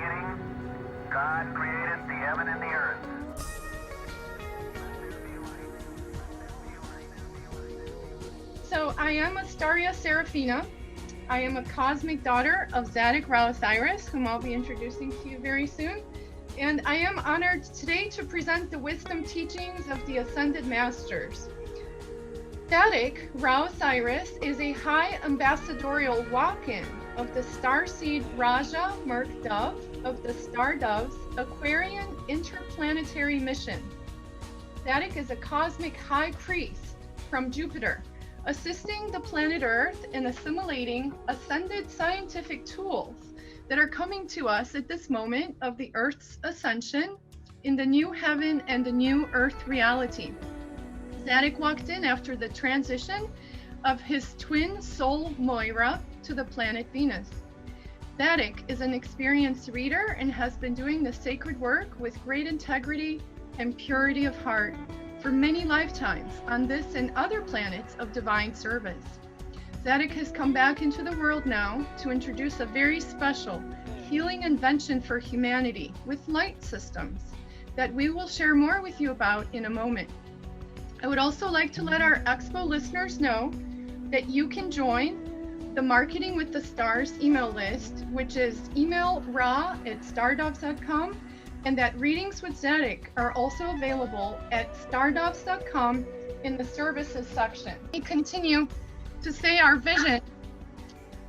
beginning, God created the heaven and the earth. So I am Astaria Serafina. I am a cosmic daughter of Zadok Ra Osiris, whom I'll be introducing to you very soon. And I am honored today to present the wisdom teachings of the Ascended Masters. Zadok Ra Osiris is a high ambassadorial walk-in of the starseed Raja Merc Dove of the Star Doves Aquarian Interplanetary Mission. Zadok is a cosmic high priest from Jupiter, assisting the planet Earth in assimilating ascended scientific tools that are coming to us at this moment of the Earth's ascension in the new heaven and the new Earth reality. Zadok walked in after the transition of his twin soul Moira to the planet Venus. Zadok is an experienced reader and has been doing the sacred work with great integrity and purity of heart for many lifetimes on this and other planets of divine service. Zadok has come back into the world now to introduce a very special healing invention for humanity with light systems that we will share more with you about in a moment. I would also like to let our Expo listeners know that you can join the Marketing with the Stars email list, which is email ra@stardoves.com, and that readings with Zadok are also available at stardoves.com in the services section. We continue to say our vision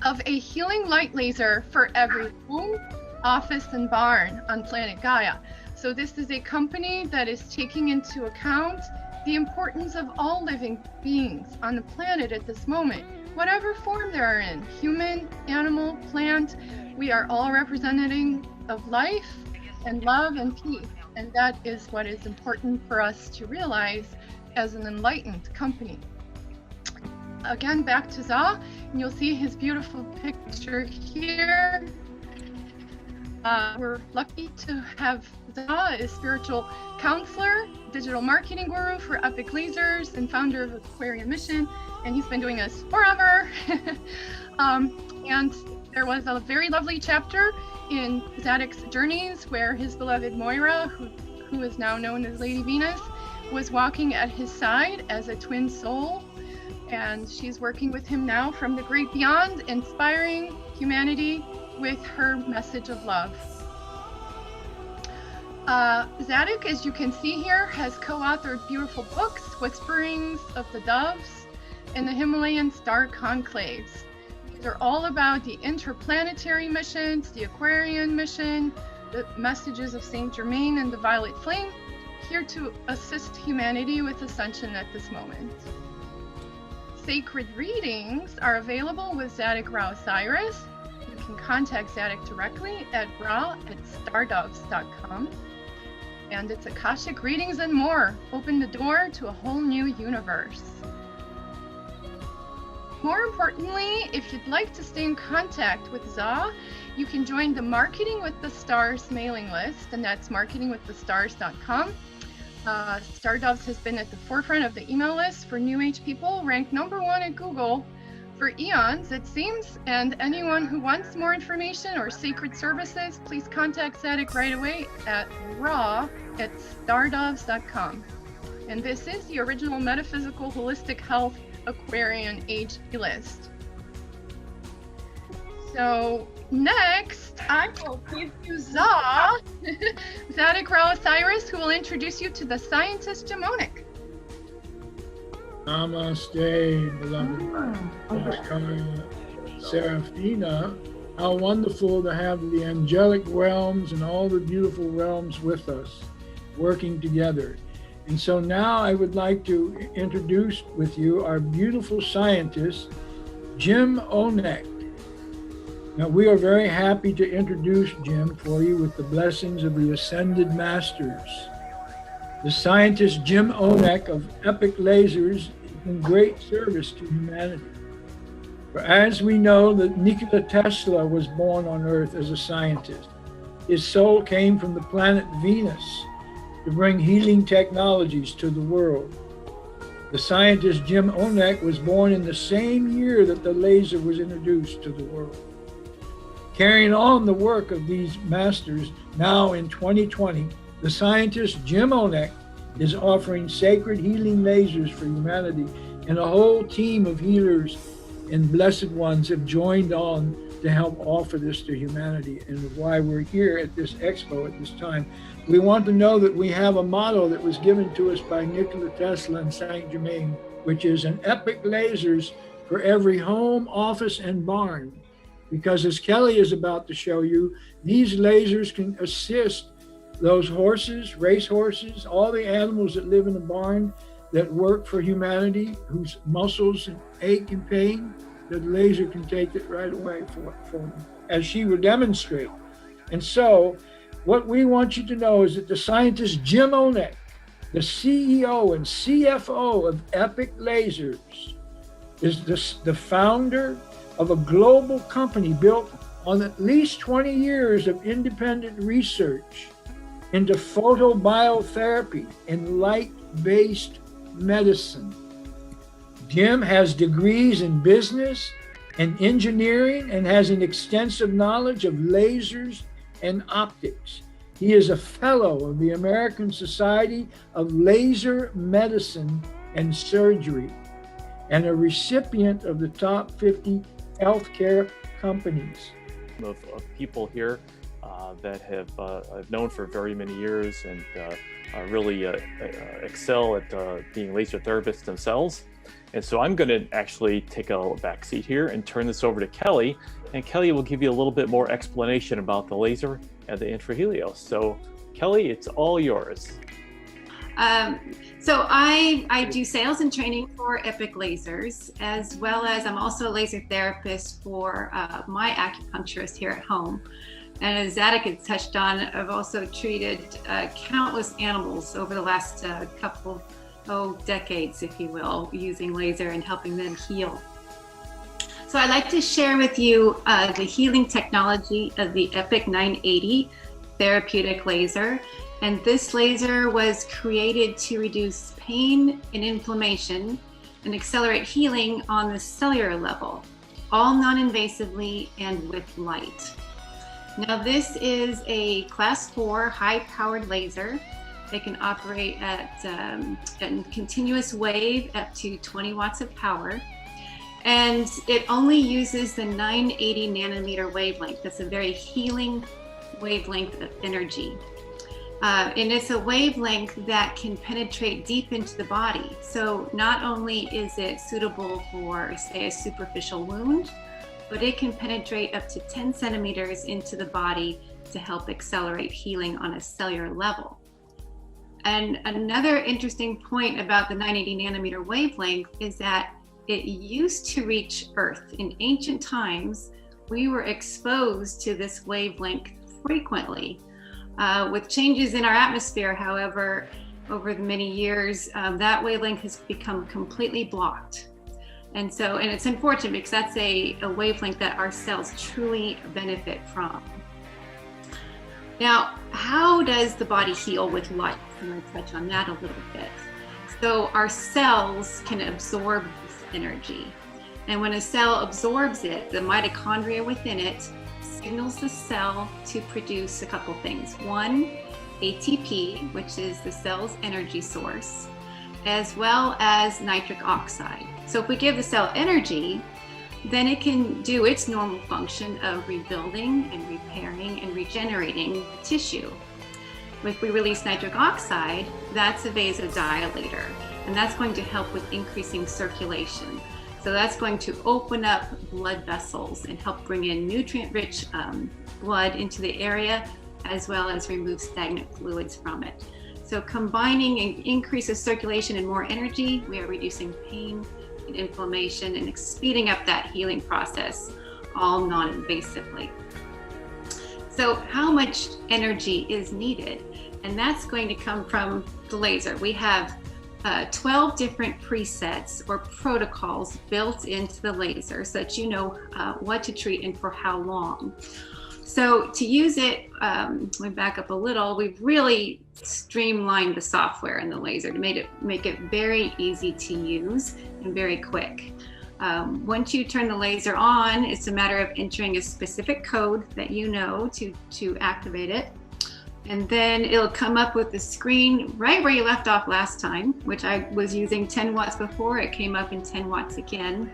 of a healing light laser for every home, office, and barn on planet Gaia. So this is a company that is taking into account the importance of all living beings on the planet at this moment, whatever form they are in, human, animal, plant. We are all representing of life and love and peace, and that is what is important for us to realize as an enlightened company. Again, back to Za, and you'll see his beautiful picture here. We're lucky to have Za as spiritual counselor, digital marketing guru for Epic Lasers, and founder of Aquarian Mission, and he's been doing this forever. And there was a very lovely chapter in Zadok's journeys where his beloved Moira, who is now known as Lady Venus, was walking at his side as a twin soul, and she's working with him now from the great beyond, inspiring humanity with her message of love. Zadok, as you can see here, has co-authored beautiful books, Whisperings of the Doves and the Himalayan Star Conclaves. These are all about the interplanetary missions, the Aquarian mission, the messages of Saint Germain and the Violet Flame, here to assist humanity with ascension at this moment. Sacred readings are available with Zadok Ra Osiris. You can contact Zadok directly at ra@stardoves.com. And it's Akashic readings and more. Open the door to a whole new universe. More importantly, if you'd like to stay in contact with Za, you can join the Marketing with the Stars mailing list, and that's marketingwiththestars.com. Star Doves has been at the forefront of the email list for New Age people, ranked #1 at Google for eons, it seems. And anyone who wants more information or sacred services, please contact Zadok right away at ra@stardoves.com. And this is the original Metaphysical Holistic Health Aquarian Age list. So next, I will give you Za, Zadok Ra Osiris, who will introduce you to the scientist Demonic. Namaste, beloved Serafina. How wonderful to have the angelic realms and all the beautiful realms with us, working together. And so now I would like to introduce with you our beautiful scientist, Jim Onek. Now we are very happy to introduce Jim for you with the blessings of the Ascended Masters. The scientist Jim Onek of Epic Lasers is in great service to humanity. For as we know that Nikola Tesla was born on Earth as a scientist, his soul came from the planet Venus to bring healing technologies to the world. The scientist Jim Onek was born in the same year that the laser was introduced to the world. Carrying on the work of these masters, now in 2020, the scientist Jim Onek is offering sacred healing lasers for humanity, and a whole team of healers and blessed ones have joined on to help offer this to humanity, and why we're here at this expo at this time. We want to know that we have a motto that was given to us by Nikola Tesla and Saint Germain, which is an epic lasers for every home, office, and barn. Because as Kelly is about to show you, these lasers can assist those horses, race horses, all the animals that live in a barn that work for humanity, whose muscles ache and pain. The laser can take it right away for them, as she will demonstrate. And so what we want you to know is that the scientist Jim Onek, the CEO and CFO of Epic Lasers, is the founder of a global company built on at least 20 years of independent research into photobiotherapy and light-based medicine. Jim has degrees in business and engineering and has an extensive knowledge of lasers and optics. He is a fellow of the American Society of Laser Medicine and Surgery and a recipient of the top 50 healthcare companies. Of people here that have I've known for very many years and really excel at being laser therapists themselves. And so I'm going to actually take a back seat here and turn this over to Kelly. And Kelly will give you a little bit more explanation about the laser and the infrahelios. So Kelly, it's all yours. So I do sales and training for Epic Lasers, as well as I'm also a laser therapist for my acupuncturist here at home. And as Zadok had touched on, I've also treated countless animals over the last couple decades, if you will, using laser and helping them heal. So I'd like to share with you the healing technology of the Epic 980 therapeutic laser. And this laser was created to reduce pain and inflammation and accelerate healing on the cellular level, all non-invasively and with light. Now this is a class 4 high-powered laser. They can operate at a continuous wave up to 20 watts of power. And it only uses the 980 nanometer wavelength. That's a very healing wavelength of energy. And it's a wavelength that can penetrate deep into the body. So not only is it suitable for, say, a superficial wound, but it can penetrate up to 10 centimeters into the body to help accelerate healing on a cellular level. And another interesting point about the 980 nanometer wavelength is that it used to reach Earth. In ancient times, we were exposed to this wavelength frequently. With changes in our atmosphere, however, over the many years, that wavelength has become completely blocked. And it's unfortunate because that's a wavelength that our cells truly benefit from. Now, how does the body heal with light? I'm going to touch on that a little bit. So our cells can absorb this energy. And when a cell absorbs it, the mitochondria within it signals the cell to produce a couple things. One, ATP, which is the cell's energy source, as well as nitric oxide. So if we give the cell energy, then it can do its normal function of rebuilding and repairing and regenerating the tissue. If we release nitric oxide, that's a vasodilator, and that's going to help with increasing circulation. So that's going to open up blood vessels and help bring in nutrient-rich blood into the area, as well as remove stagnant fluids from it. So combining an increase of circulation and more energy, we are reducing pain and inflammation and speeding up that healing process, all non-invasively. So how much energy is needed? And that's going to come from the laser. We have 12 different presets or protocols built into the laser so that you know what to treat and for how long. So to use it, we back up a little, we've really streamlined the software in the laser to make it very easy to use and very quick. Once you turn the laser on, it's a matter of entering a specific code that you know to activate it. And then it'll come up with the screen right where you left off last time, which I was using 10 watts before. It came up in 10 watts again.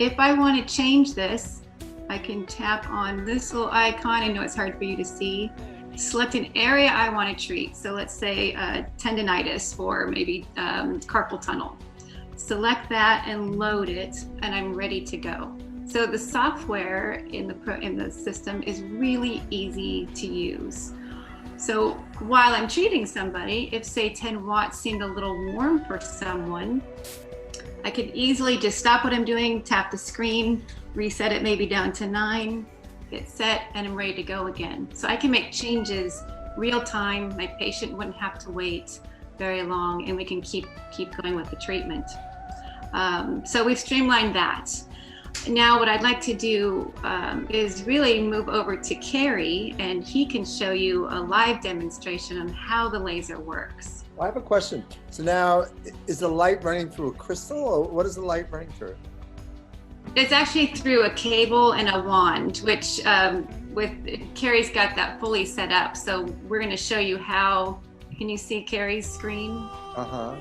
If I want to change this, I can tap on this little icon. I know it's hard for you to see. Select an area I want to treat. So let's say tendinitis or maybe carpal tunnel. Select that and load it, and I'm ready to go. So the software in the system is really easy to use. So while I'm treating somebody, if say 10 watts seemed a little warm for someone, I could easily just stop what I'm doing, tap the screen, reset it maybe down to 9, hit set, and I'm ready to go again. So I can make changes real time. My patient wouldn't have to wait very long, and we can keep going with the treatment. So we've streamlined that. Now what I'd like to do is really move over to Kerry, and he can show you a live demonstration on how the laser works. I have a question. So now, is the light running through a crystal, or what is the light running through? It's actually through a cable and a wand, which with Kerry's got that fully set up. So we're going to show you how. Can you see Kerry's screen? Uh-huh.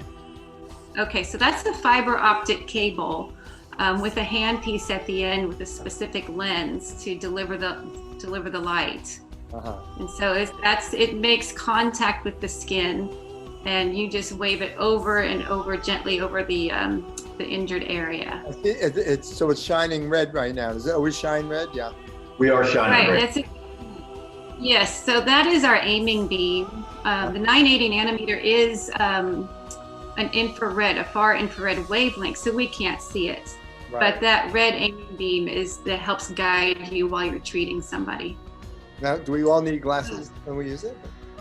Okay, so that's the fiber optic cable with a handpiece at the end with a specific lens to deliver the light. Uh-huh. And so it makes contact with the skin, and you just wave it over and over gently over the injured area. So it's shining red right now. Does it always shine red? Yeah. We are shining Right. red. Yes. So that is our aiming beam. The 980 nanometer is an infrared, a far infrared wavelength, so we can't see it. Right. But that red aiming beam that helps guide you while you're treating somebody. Now, do we all need glasses when we use it?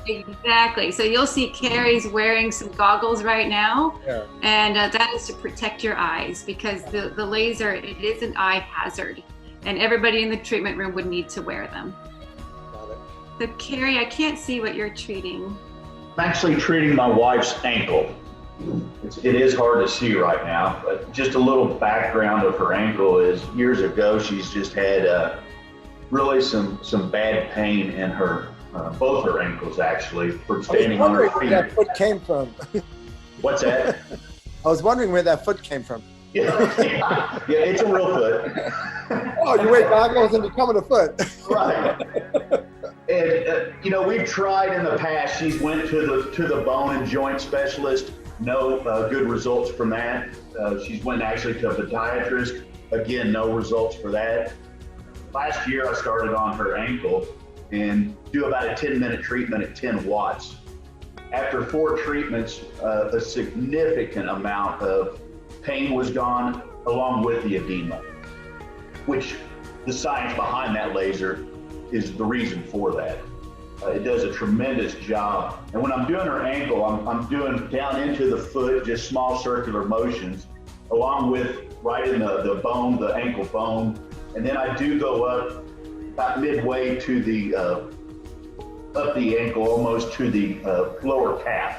Exactly. So you'll see Kerry's wearing some goggles right now, Yeah. and that is to protect your eyes, because the laser, it is an eye hazard, and everybody in the treatment room would need to wear them. Got it. So Kerry, I can't see what you're treating. I'm actually treating my wife's ankle. It is hard to see right now, but just a little background of her ankle is years ago she's just had really some bad pain in her both her ankles actually for standing on her where feet. that foot came from. What's that? I was wondering where that foot came from. Yeah, it's a real foot. Oh, you wear goggles and becoming a foot. Right. And we've tried in the past. She's went to the bone and joint specialist. No good results from that. She's went actually to a podiatrist. Again, no results for that. Last year, I started on her ankle and do about a 10-minute treatment at 10 watts. After 4 treatments, a significant amount of pain was gone, along with the edema, which the science behind that laser is the reason for that. It does a tremendous job. And when I'm doing her ankle, I'm doing down into the foot, just small circular motions, along with right in the bone, the ankle bone. And then I do go up about midway to the, up the ankle, almost to the lower calf.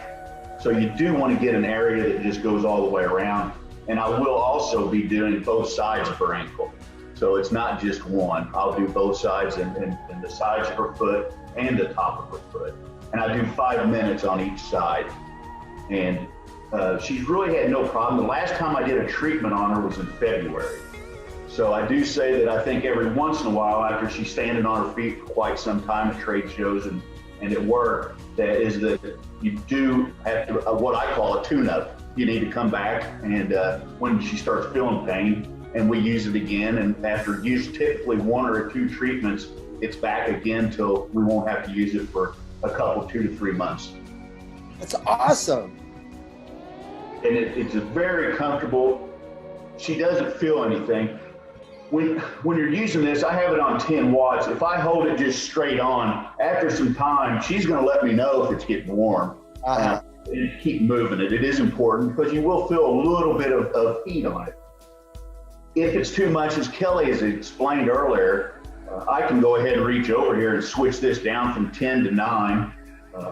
So you do want to get an area that just goes all the way around. And I will also be doing both sides of her ankle. So it's not just one. I'll do both sides and the sides of her foot and the top of her foot. And I do 5 minutes on each side. And she's really had no problem. The last time I did a treatment on her was in February. So I do say that I think every once in a while, after she's standing on her feet for quite some time at trade shows and at work, that you do have to, what I call a tune-up. You need to come back and when she starts feeling pain, and we use it again. And after typically 1 or 2 treatments, it's back again till we won't have to use it for a couple, 2 to 3 months. That's awesome. And it's very comfortable. She doesn't feel anything. When you're using this, I have it on 10 watts. If I hold it just straight on, after some time, she's gonna let me know if it's getting warm. Uh-huh. And keep moving it. It is important because you will feel a little bit of heat on it. If it's too much, as Kelly has explained earlier, I can go ahead and reach over here and switch this down from 10 to 9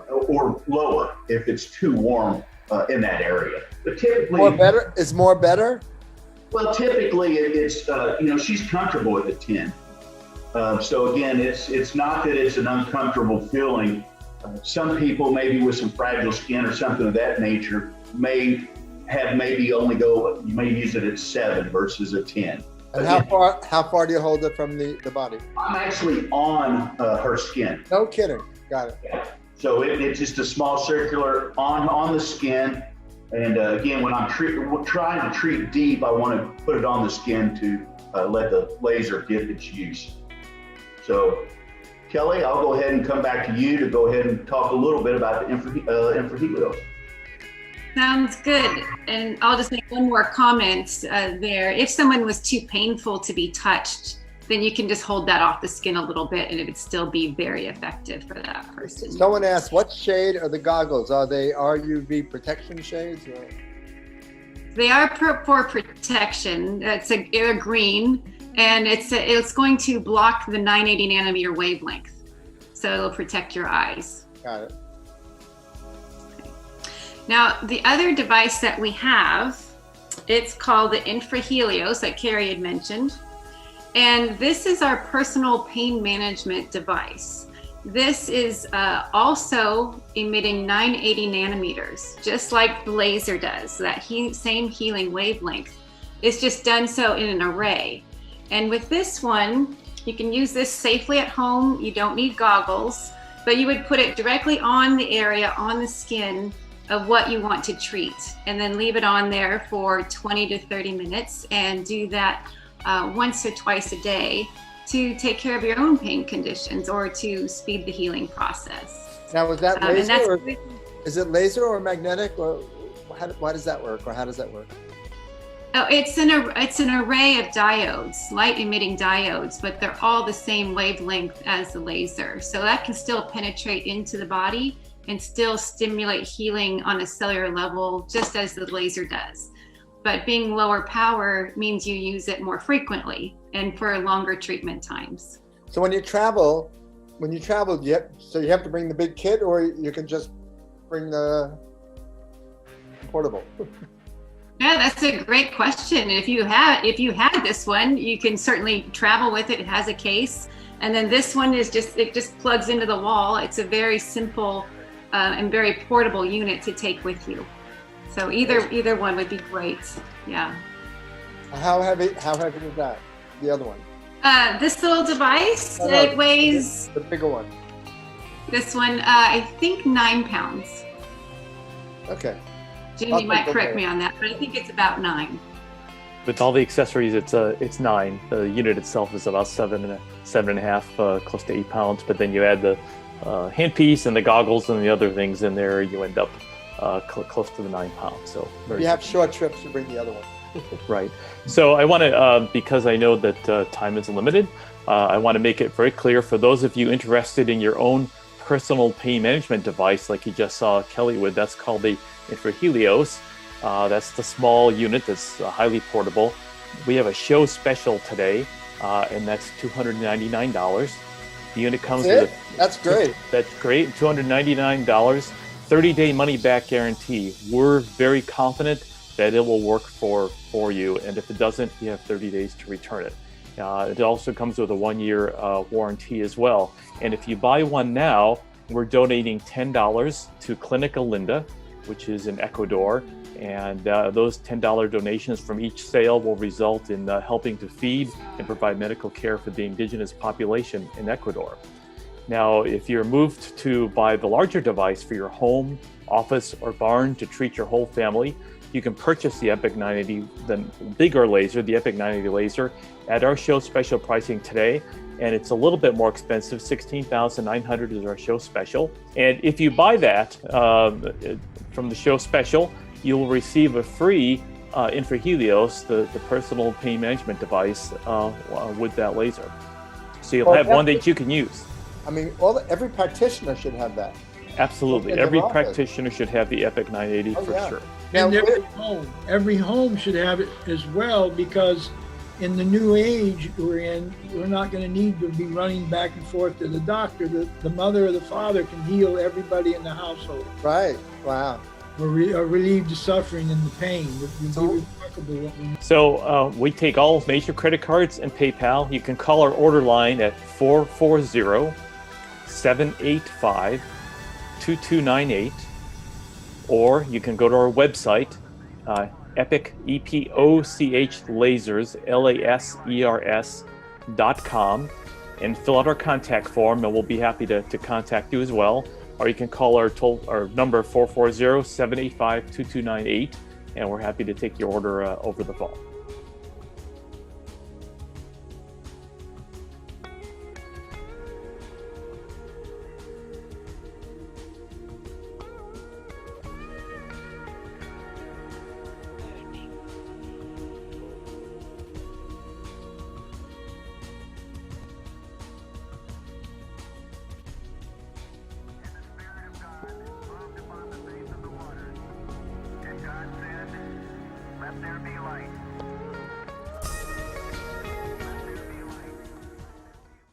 or lower if it's too warm in that area. But typically, More better? Is more better? Well, typically it's she's comfortable with the 10. So again, it's not that it's an uncomfortable feeling. Some people, maybe with some fragile skin or something of that nature, may use it at 7 versus a 10. And how far do you hold it from the body? I'm actually on her skin. No kidding. Got it. So it's just a small circular on the skin. And again, when I'm trying to treat deep, I want to put it on the skin to let the laser get its use. So, Kelly, I'll go ahead and come back to you to go ahead and talk a little bit about the infrahelios. Sounds good. And I'll just make one more comment there. If someone was too painful to be touched, then you can just hold that off the skin a little bit and it would still be very effective for that person. Someone asked, what shade are the goggles? Are they RUV protection shades? Or? They are for protection. They're green, and it's going to block the 980 nanometer wavelength. So it'll protect your eyes. Got it. Now, the other device that we have, it's called the infrahelios that Carrie had mentioned. And this is our personal pain management device. This is also emitting 980 nanometers, just like the laser does, that same healing wavelength. It's just done so in an array. And with this one, you can use this safely at home. You don't need goggles, but you would put it directly on the area, on the skin of what you want to treat, and then leave it on there for 20 to 30 minutes and do that once or twice a day to take care of your own pain conditions or to speed the healing process. Now, is that laser? Is it laser or magnetic, or why does that work, or how does that work? Oh, it's an array of diodes, light-emitting diodes, but they're all the same wavelength as the laser, so that can still penetrate into the body and still stimulate healing on a cellular level, just as the laser does. But being lower power means you use it more frequently and for longer treatment times. So when you travel, you have to bring the big kit, or you can just bring the portable? Yeah, that's a great question. If you had this one, you can certainly travel with it. It has a case, and then this one is just plugs into the wall. It's a very simple and very portable unit to take with you. So either one would be great. Yeah. How heavy is that? The other one? This little device, it weighs. The bigger one. This one, I think 9 pounds. Okay. Jimmy might correct me on that, but I think it's about 9. With all the accessories, it's 9. The unit itself is about 7.5, close to 8 pounds. But then you add the handpiece and the goggles and the other things in there, you end up close to the 9 pounds. So you have short trips, you bring the other one. Right. So I want to, because I know that time is limited, I want to make it very clear for those of you interested in your own personal pain management device, like you just saw Kelly with. That's called the infrahelios. That's the small unit that's highly portable. We have a show special today, and that's $299. The unit comes with That's great. That's great. $299, 30-day money-back guarantee. We're very confident that it will work for you, and if it doesn't, you have 30 days to return it. It also comes with a 1-year warranty as well. And if you buy one now, we're donating $10 to Clinica Linda, which is in Ecuador. And those $10 donations from each sale will result in helping to feed and provide medical care for the indigenous population in Ecuador. Now, if you're moved to buy the larger device for your home, office, or barn to treat your whole family, you can purchase the Epoch 980, the bigger laser, the Epoch 980 laser, at our show special pricing today. And it's a little bit more expensive. $16,900 is our show special. And if you buy that from the show special, you will receive a free infrahelios, the personal pain management device with that laser. So you'll have one that you can use. I mean, every practitioner should have that. Absolutely. Every practitioner should have the Epoch 980 for sure. And every home should have it as well, because in the new age we're in, we're not going to need to be running back and forth to the doctor. The mother or the father can heal everybody in the household. Right. Wow. or relieve the suffering and the pain. It would be So- remarkable what we So we take all major credit cards and PayPal. You can call our order line at 440-785-2298, or you can go to our website, Epoch, EPOCH Lasers, LASERS.com, and fill out our contact form, and we'll be happy to contact you as well. Or you can call our number 440-785-2298, and we're happy to take your order over the phone.